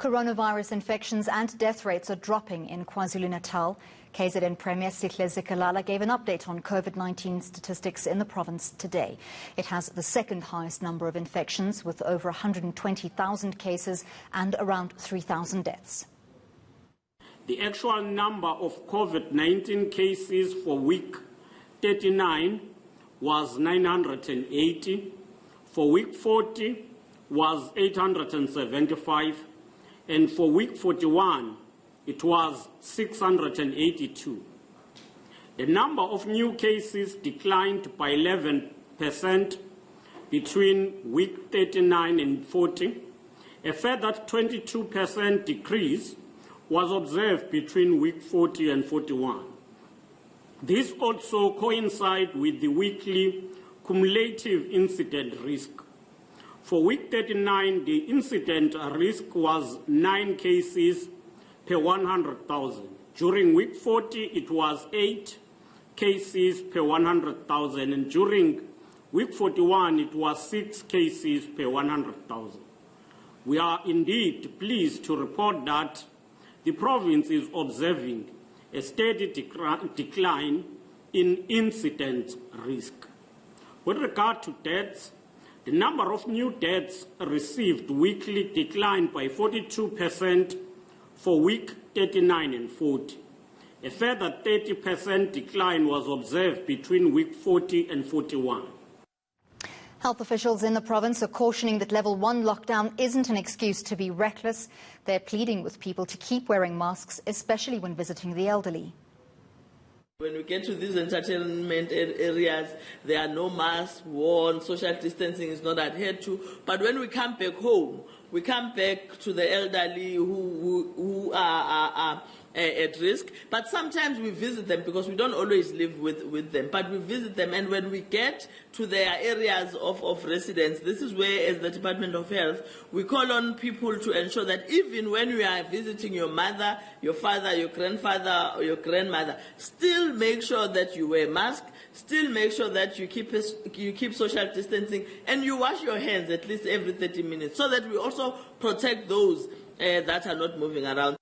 Coronavirus infections and death rates are dropping in KwaZulu-Natal. KZN Premier Sihle Zikalala gave an update on COVID-19 statistics in the province today. It has the second highest number of infections, with over 120,000 cases and around 3,000 deaths. The actual number of COVID-19 cases for week 39 was 980. For week 40 was 875. And for week 41, it was 682. The number of new cases declined by 11% between week 39 and 40. A further 22% decrease was observed between week 40 and 41. This also coincides with the weekly cumulative incident risk. For week 39, the incident risk was 9 cases per 100,000. During week 40, it was 8 cases per 100,000. And during week 41, it was 6 cases per 100,000. We are indeed pleased to report that the province is observing a steady decline in incident risk. With regard to deaths, the number of new deaths received weekly declined by 42% for week 39 and 40. A further 30% decline was observed between week 40 and 41. Health officials in the province are cautioning that level 1 lockdown isn't an excuse to be reckless. They're pleading with people to keep wearing masks, especially when visiting the elderly. When we get to these entertainment areas, there are no masks worn, social distancing is not adhered to. But when we come back home, we come back to the elderly who are at risk. But sometimes we visit them because we don't always live with them. But we visit them, and when we get to their areas of residence, this is where, as the Department of Health, we call on people to ensure that even when you are visiting your mother, your father, your grandfather, or your grandmother, still make sure that you wear a mask, still make sure that you keep social distancing, and you wash your hands at least every 30 minutes, so that we also protect those that are not moving around.